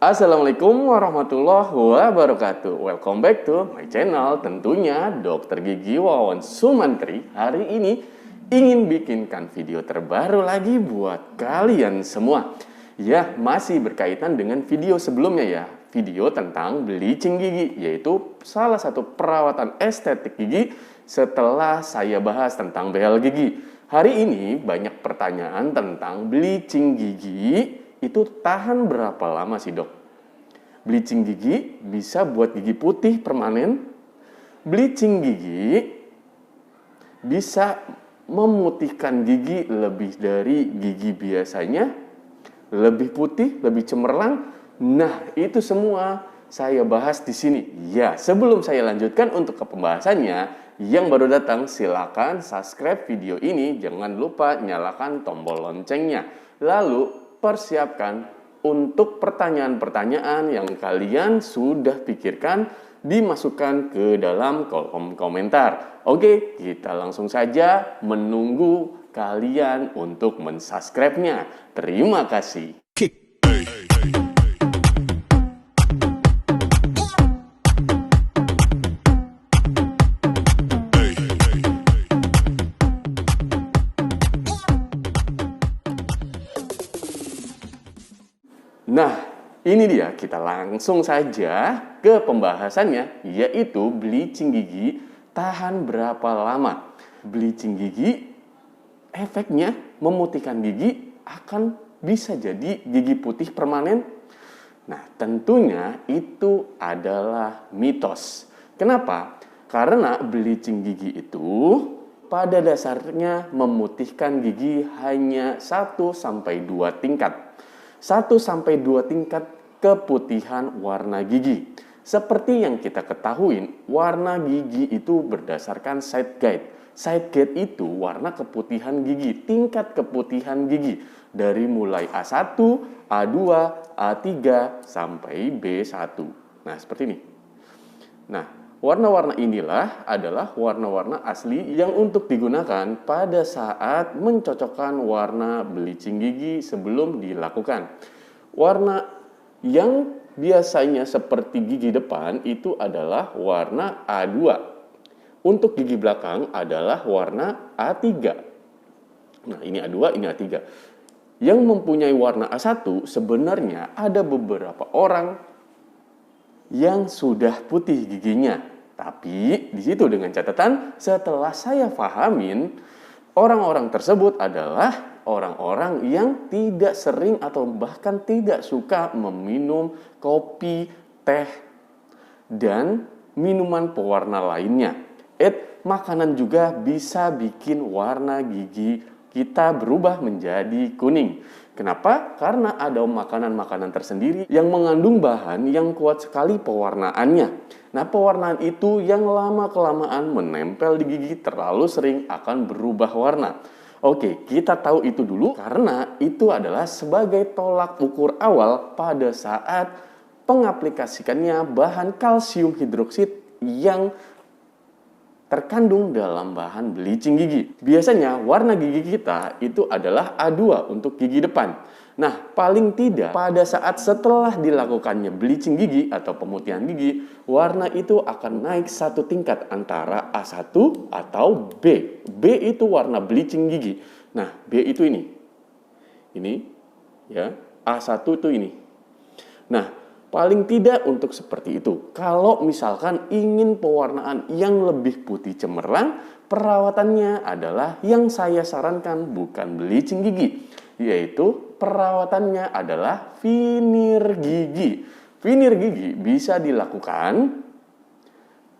Assalamualaikum warahmatullahi wabarakatuh. Welcome back to my channel. Tentunya Dokter Gigi Wawan Sumantri hari ini ingin bikinkan video terbaru lagi buat kalian semua. Ya, masih berkaitan dengan video sebelumnya ya. Video tentang bleaching gigi, yaitu salah satu perawatan estetik gigi setelah saya bahas tentang behel gigi. Hari ini banyak pertanyaan tentang bleaching gigi. Itu tahan berapa lama sih dok? Bleaching gigi bisa buat gigi putih permanen. Bleaching gigi bisa memutihkan gigi lebih dari gigi biasanya. Lebih putih, lebih cemerlang. Nah, itu semua saya bahas di sini. Ya, sebelum saya lanjutkan untuk ke pembahasannya, yang baru datang silakan subscribe video ini. Jangan lupa nyalakan tombol loncengnya. Lalu persiapkan untuk pertanyaan-pertanyaan yang kalian sudah pikirkan dimasukkan ke dalam kolom komentar. Oke, kita langsung saja menunggu kalian untuk mensubscribe-nya. Terima kasih. Nah, ini dia, kita langsung saja ke pembahasannya, yaitu bleaching gigi tahan berapa lama. Bleaching gigi, efeknya memutihkan gigi akan bisa jadi gigi putih permanen. Nah, tentunya itu adalah mitos. Kenapa? Karena bleaching gigi itu pada dasarnya memutihkan gigi hanya 1-2 tingkat. 1-2 tingkat keputihan warna gigi. Seperti yang kita ketahui, warna gigi itu berdasarkan side guide. Side guide itu warna keputihan gigi, tingkat keputihan gigi. Dari mulai A1, A2, A3, sampai B1. Nah, seperti ini. Nah, warna-warna inilah adalah warna-warna asli yang untuk digunakan pada saat mencocokkan warna bleaching gigi sebelum dilakukan. Warna yang biasanya seperti gigi depan itu adalah warna A2. Untuk gigi belakang adalah warna A3. Nah, ini A2, ini A3. Yang mempunyai warna A1 sebenarnya ada beberapa orang yang sudah putih giginya. Tapi di situ dengan catatan setelah saya pahamin, orang-orang tersebut adalah orang-orang yang tidak sering atau bahkan tidak suka meminum kopi, teh, dan minuman pewarna lainnya. Makanan juga bisa bikin warna gigi kita berubah menjadi kuning. Kenapa? Karena ada makanan-makanan tersendiri yang mengandung bahan yang kuat sekali pewarnaannya. Nah, pewarnaan itu yang lama-kelamaan menempel di gigi terlalu sering akan berubah warna. Oke, kita tahu itu dulu karena itu adalah sebagai tolak ukur awal pada saat pengaplikasikannya bahan kalsium hidroksid yang terkandung dalam bahan bleaching gigi. Biasanya warna gigi kita itu adalah A2 untuk gigi depan. Nah, paling tidak pada saat setelah dilakukannya bleaching gigi atau pemutihan gigi, warna itu akan naik 1 tingkat antara A1 atau B. B itu warna bleaching gigi. Nah, B itu ini. Ini ya, A1 itu ini. Nah, paling tidak untuk seperti itu. Kalau misalkan ingin pewarnaan yang lebih putih cemerlang, perawatannya adalah yang saya sarankan bukan bleaching gigi, yaitu perawatannya adalah veneer gigi. Veneer gigi bisa dilakukan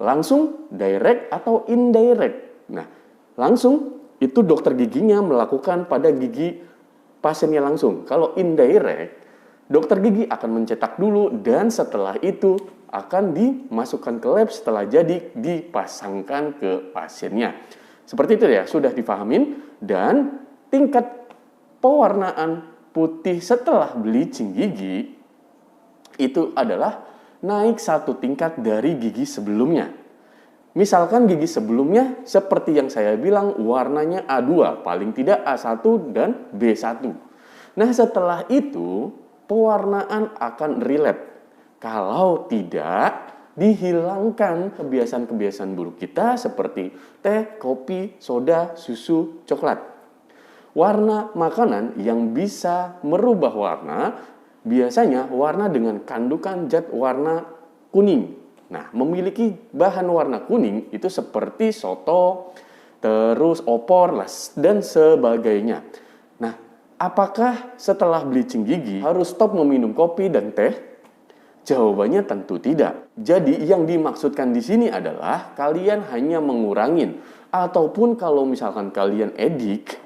langsung, direct atau indirect. Nah, langsung itu dokter giginya melakukan pada gigi pasiennya langsung. Kalau indirect, dokter gigi akan mencetak dulu dan setelah itu akan dimasukkan ke lab setelah jadi dipasangkan ke pasiennya. Seperti itu ya, sudah dipahamin. Dan tingkat pewarnaan putih setelah bleaching gigi itu adalah naik 1 tingkat dari gigi sebelumnya. Misalkan gigi sebelumnya seperti yang saya bilang warnanya A2, paling tidak A1 dan B1. Nah, setelah itu pewarnaan akan relap. Kalau tidak dihilangkan kebiasaan-kebiasaan buruk kita seperti teh, kopi, soda, susu, coklat. Warna makanan yang bisa merubah warna biasanya warna dengan kandungan zat warna kuning. Nah, memiliki bahan warna kuning itu seperti soto, terus opor, dan sebagainya. Nah, apakah setelah bleaching gigi harus stop meminum kopi dan teh? Jawabannya tentu tidak. Jadi yang dimaksudkan di sini adalah kalian hanya mengurangin, ataupun kalau misalkan kalian edik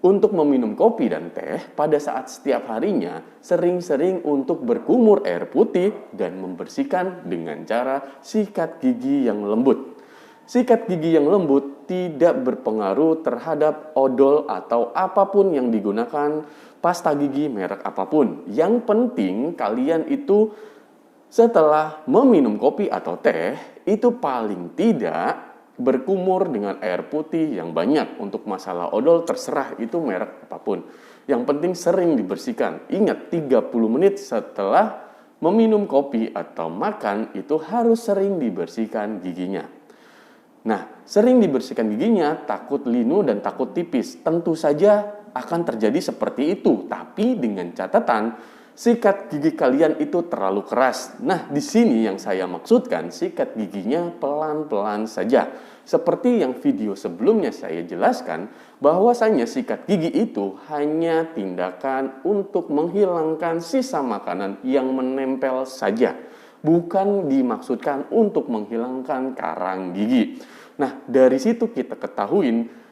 untuk meminum kopi dan teh pada saat setiap harinya sering-sering untuk berkumur air putih dan membersihkan dengan cara sikat gigi yang lembut. Sikat gigi yang lembut tidak berpengaruh terhadap odol atau apapun yang digunakan, pasta gigi merek apapun. Yang penting kalian itu setelah meminum kopi atau teh itu paling tidak berkumur dengan air putih yang banyak. Untuk masalah odol terserah itu merek apapun. Yang penting sering dibersihkan. Ingat, 30 menit setelah meminum kopi atau makan itu harus sering dibersihkan giginya. Nah, sering dibersihkan giginya takut linu dan takut tipis. Tentu saja akan terjadi seperti itu, tapi dengan catatan sikat gigi kalian itu terlalu keras. Nah, di sini yang saya maksudkan sikat giginya pelan-pelan saja. Seperti yang video sebelumnya saya jelaskan, bahwasanya sikat gigi itu hanya tindakan untuk menghilangkan sisa makanan yang menempel saja. Bukan dimaksudkan untuk menghilangkan karang gigi. Nah, dari situ kita ketahuin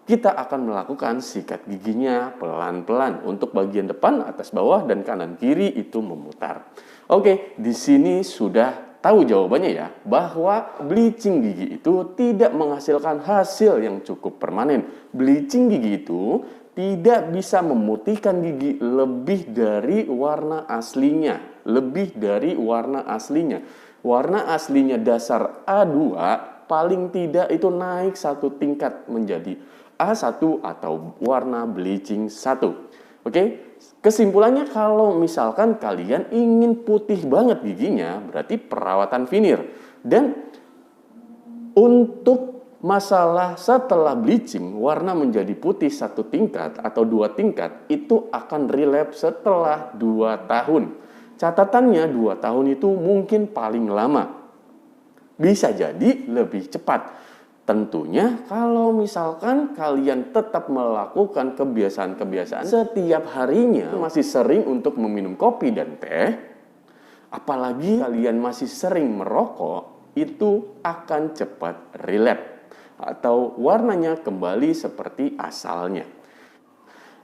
kita akan melakukan sikat giginya pelan-pelan. Untuk bagian depan, atas bawah, dan kanan kiri itu memutar. Oke, di sini sudah tahu jawabannya ya, bahwa bleaching gigi itu tidak menghasilkan hasil yang cukup permanen. Bleaching gigi itu tidak bisa memutihkan gigi lebih dari warna aslinya. Lebih dari warna aslinya. Warna aslinya dasar A2 paling tidak itu naik satu tingkat menjadi A1 atau warna bleaching 1. Oke, kesimpulannya kalau misalkan kalian ingin putih banget giginya, berarti perawatan veneer. Dan untuk masalah setelah bleaching, warna menjadi putih satu tingkat atau 2 tingkat, itu akan relapse setelah 2 tahun. Catatannya 2 tahun itu mungkin paling lama. Bisa jadi lebih cepat. Tentunya kalau misalkan kalian tetap melakukan kebiasaan-kebiasaan setiap harinya, masih sering untuk meminum kopi dan teh, apalagi kalian masih sering merokok, itu akan cepat relapse atau warnanya kembali seperti asalnya.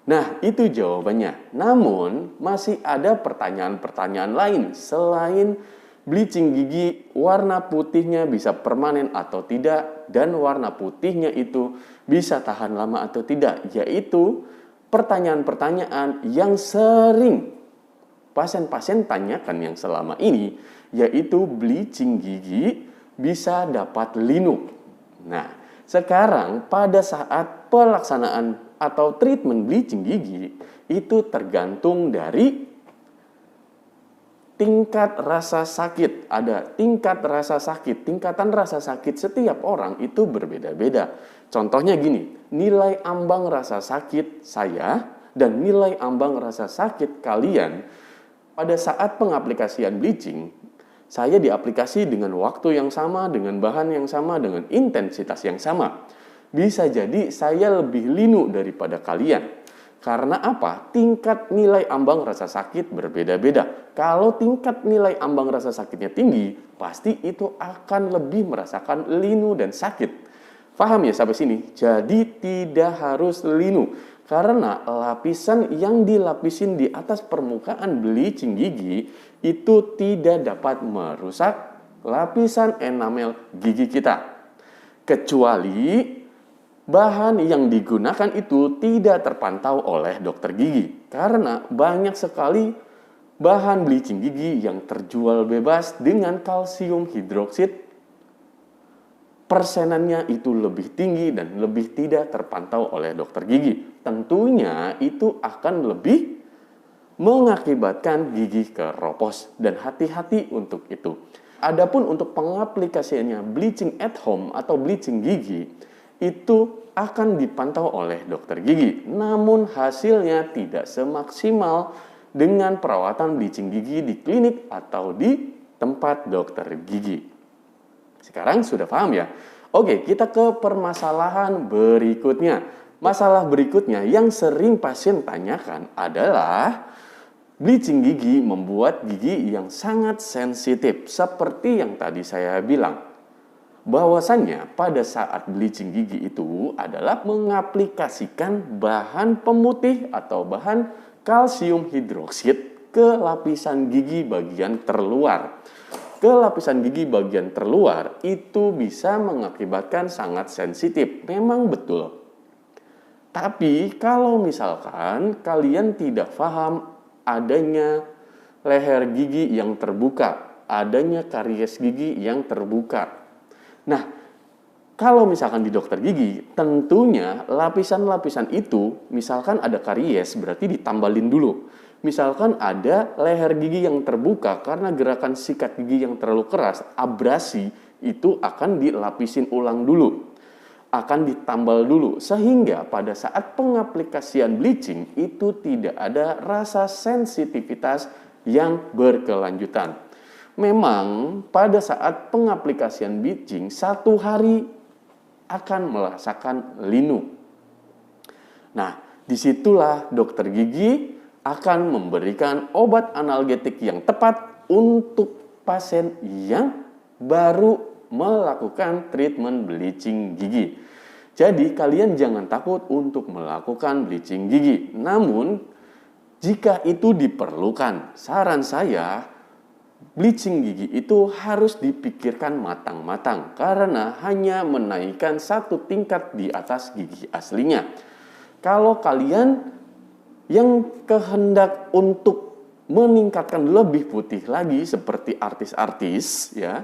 Nah, itu jawabannya. Namun, masih ada pertanyaan-pertanyaan lain selain bleaching gigi, warna putihnya bisa permanen atau tidak, dan warna putihnya itu bisa tahan lama atau tidak, yaitu pertanyaan-pertanyaan yang sering pasien-pasien tanyakan yang selama ini, yaitu bleaching gigi bisa dapat linu. Nah, sekarang pada saat pelaksanaan atau treatment bleaching gigi itu tergantung dari tingkat rasa sakit. Ada tingkat rasa sakit. Tingkatan rasa sakit setiap orang itu berbeda-beda. Contohnya gini, nilai ambang rasa sakit saya dan nilai ambang rasa sakit kalian pada saat pengaplikasian bleaching, saya diaplikasi dengan waktu yang sama, dengan bahan yang sama, dengan intensitas yang sama. Bisa jadi saya lebih linu daripada kalian. Karena apa? Tingkat nilai ambang rasa sakit berbeda-beda. Kalau tingkat nilai ambang rasa sakitnya tinggi, pasti itu akan lebih merasakan linu dan sakit. Paham ya sampai sini? Jadi tidak harus linu. Karena lapisan yang dilapisin di atas permukaan bleaching gigi itu tidak dapat merusak lapisan enamel gigi kita. Kecuali bahan yang digunakan itu tidak terpantau oleh dokter gigi. Karena banyak sekali bahan bleaching gigi yang terjual bebas dengan kalsium hidroksida. Persenannya itu lebih tinggi dan lebih tidak terpantau oleh dokter gigi. Tentunya itu akan lebih mengakibatkan gigi keropos dan hati-hati untuk itu. Adapun untuk pengaplikasiannya bleaching at home atau bleaching gigi itu akan dipantau oleh dokter gigi. Namun hasilnya tidak semaksimal dengan perawatan bleaching gigi di klinik atau di tempat dokter gigi. Sekarang sudah paham ya? Oke, kita ke permasalahan berikutnya. Masalah berikutnya yang sering pasien tanyakan adalah bleaching gigi membuat gigi yang sangat sensitif. Seperti yang tadi saya bilang, bahwasannya pada saat bleaching gigi itu adalah mengaplikasikan bahan pemutih atau bahan kalsium hidroksid ke lapisan gigi bagian terluar. Ke lapisan gigi bagian terluar itu bisa mengakibatkan sangat sensitif. Memang betul. Tapi kalau misalkan kalian tidak paham adanya leher gigi yang terbuka, adanya karies gigi yang terbuka. Nah, kalau misalkan di dokter gigi, tentunya lapisan-lapisan itu, misalkan ada karies, berarti ditambalin dulu. Misalkan ada leher gigi yang terbuka karena gerakan sikat gigi yang terlalu keras, abrasi, itu akan dilapisin ulang dulu. Akan ditambal dulu. Sehingga pada saat pengaplikasian bleaching, itu tidak ada rasa sensitivitas yang berkelanjutan. Memang pada saat pengaplikasian bleaching, 1 hari akan merasakan linu. Nah, disitulah dokter gigi akan memberikan obat analgetik yang tepat untuk pasien yang baru melakukan treatment bleaching gigi. Jadi kalian jangan takut untuk melakukan bleaching gigi. Namun, jika itu diperlukan, saran saya bleaching gigi itu harus dipikirkan matang-matang karena hanya menaikkan 1 tingkat di atas gigi aslinya. Kalau kalian yang kehendak untuk meningkatkan lebih putih lagi seperti artis-artis ya,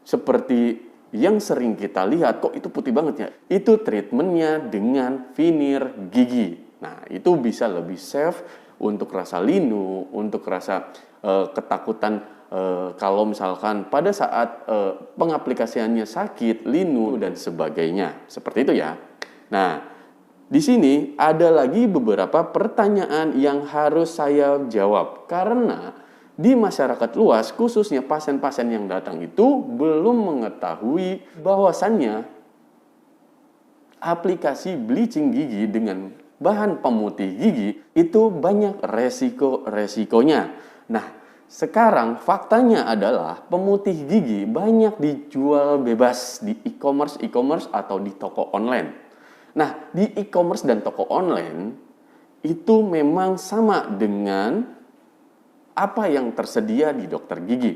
seperti yang sering kita lihat, kok itu putih banget ya, itu treatmentnya dengan veneer gigi. Nah, itu bisa lebih safe untuk rasa linu, untuk rasa ketakutan kalau misalkan pada saat pengaplikasiannya sakit, linu, dan sebagainya. Seperti itu ya. Nah, di sini ada lagi beberapa pertanyaan yang harus saya jawab. Karena di masyarakat luas, khususnya pasien-pasien yang datang itu belum mengetahui bahwasannya aplikasi bleaching gigi dengan bahan pemutih gigi itu banyak resiko-resikonya. Nah, sekarang faktanya adalah pemutih gigi banyak dijual bebas di e-commerce atau di toko online. Nah, di e-commerce dan toko online itu memang sama dengan apa yang tersedia di dokter gigi.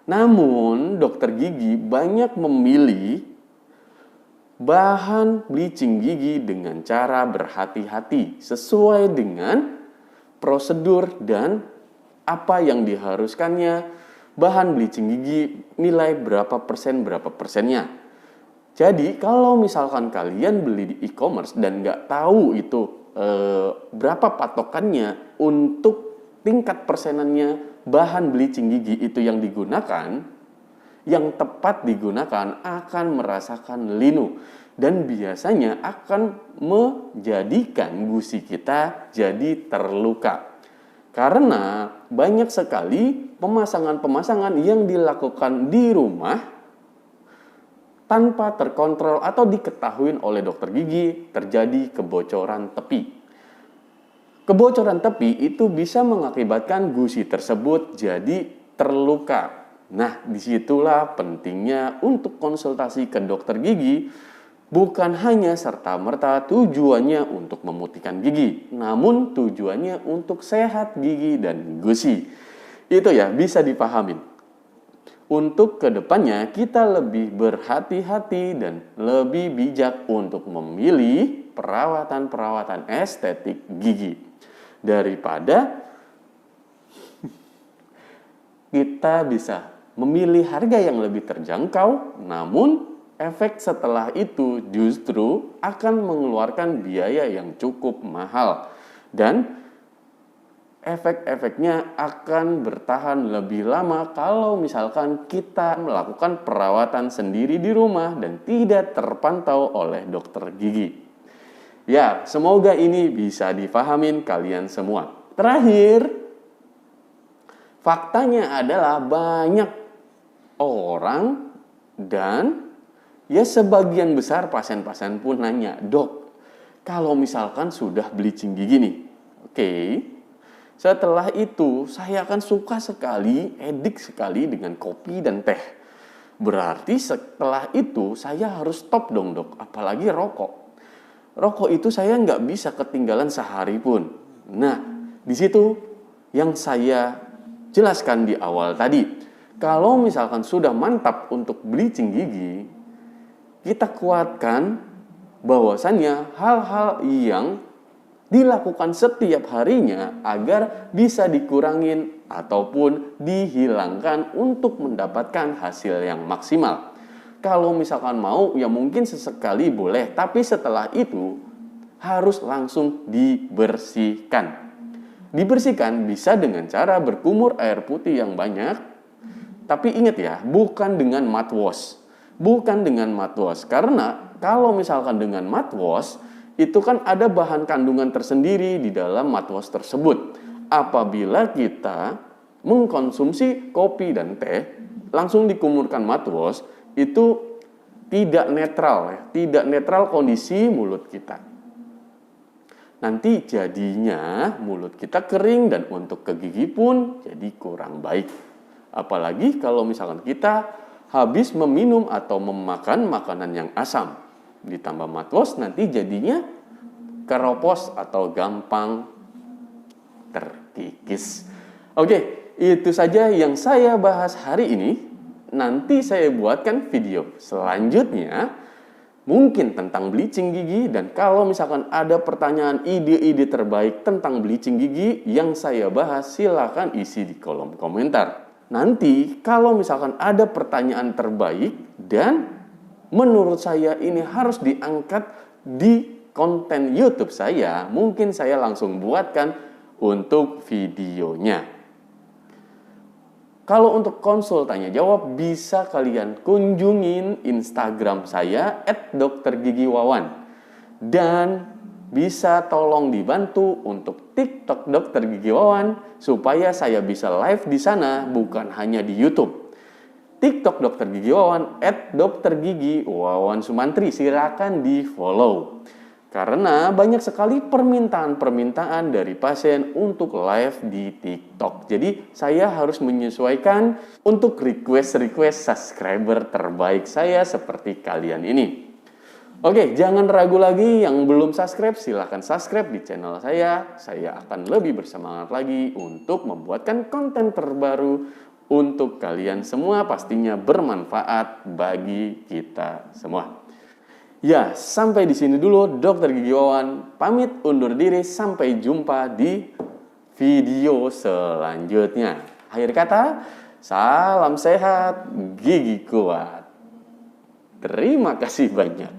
Namun, dokter gigi banyak memilih bahan bleaching gigi dengan cara berhati-hati sesuai dengan prosedur dan apa yang diharuskannya. Bahan bleaching gigi nilai berapa persennya. Jadi kalau misalkan kalian beli di e-commerce dan nggak tahu itu berapa patokannya untuk tingkat persenannya bahan bleaching gigi itu yang digunakan, yang tepat digunakan akan merasakan linu dan biasanya akan menjadikan gusi kita jadi terluka. Karena banyak sekali pemasangan-pemasangan yang dilakukan di rumah tanpa terkontrol atau diketahui oleh dokter gigi, terjadi kebocoran tepi. Kebocoran tepi itu bisa mengakibatkan gusi tersebut jadi terluka. Nah, disitulah pentingnya untuk konsultasi ke dokter gigi. Bukan hanya serta-merta tujuannya untuk memutihkan gigi, namun tujuannya untuk sehat gigi dan gusi. Itu ya, bisa dipahamin. Untuk kedepannya kita lebih berhati-hati dan lebih bijak untuk memilih perawatan-perawatan estetik gigi. Daripada kita bisa memilih harga yang lebih terjangkau, namun efek setelah itu justru akan mengeluarkan biaya yang cukup mahal. Dan efek-efeknya akan bertahan lebih lama kalau misalkan kita melakukan perawatan sendiri di rumah dan tidak terpantau oleh dokter gigi. Ya, semoga ini bisa dipahamin kalian semua. Terakhir, faktanya adalah banyak orang dan ya sebagian besar pasien-pasien pun nanya, "Dok, kalau misalkan sudah bleaching gigi nih, oke, setelah itu saya akan suka sekali, edik sekali dengan kopi dan teh. Berarti setelah itu saya harus stop dong dok, apalagi rokok. Rokok itu saya nggak bisa ketinggalan sehari pun." Nah, di situ yang saya jelaskan di awal tadi. Kalau misalkan sudah mantap untuk bleaching gigi, kita kuatkan bahwasannya hal-hal yang dilakukan setiap harinya agar bisa dikurangin ataupun dihilangkan untuk mendapatkan hasil yang maksimal. Kalau misalkan mau, ya mungkin sesekali boleh, tapi setelah itu harus langsung dibersihkan. Dibersihkan bisa dengan cara berkumur air putih yang banyak, tapi ingat ya, bukan dengan mouthwash. Bukan dengan mouthwash, karena kalau misalkan dengan mouthwash, itu kan ada bahan kandungan tersendiri di dalam mouthwash tersebut. Apabila kita mengkonsumsi kopi dan teh, langsung dikumurkan mouthwash, itu tidak netral ya, tidak netral kondisi mulut kita. Nanti jadinya mulut kita kering dan untuk ke gigi pun jadi kurang baik. Apalagi kalau misalkan kita habis meminum atau memakan makanan yang asam, ditambah mouthwash, nanti jadinya keropos atau gampang terkikis. Oke, itu saja yang saya bahas hari ini. Nanti saya buatkan video selanjutnya mungkin tentang bleaching gigi, dan kalau misalkan ada pertanyaan ide-ide terbaik tentang bleaching gigi yang saya bahas, silakan isi di kolom komentar. Nanti kalau misalkan ada pertanyaan terbaik dan menurut saya ini harus diangkat di konten YouTube saya, mungkin saya langsung buatkan untuk videonya. Kalau untuk konsul tanya jawab, bisa kalian kunjungin Instagram saya @doktergigiwawan, dan bisa tolong dibantu untuk TikTok Dokter Gigi Wawan supaya saya bisa live di sana, bukan hanya di YouTube. TikTok Dokter Gigi Wawan @doktergigiwawan Sumantri, silakan di follow. Karena banyak sekali permintaan dari pasien untuk live di TikTok. Jadi saya harus menyesuaikan untuk request subscriber terbaik saya seperti kalian ini. Oke, jangan ragu lagi, yang belum subscribe silahkan subscribe di channel saya. Saya akan lebih bersemangat lagi untuk membuatkan konten terbaru untuk kalian semua, pastinya bermanfaat bagi kita semua. Ya, sampai di sini dulu Dokter Gigi Wawan pamit undur diri, sampai jumpa di video selanjutnya. Akhir kata, salam sehat, gigi kuat. Terima kasih banyak.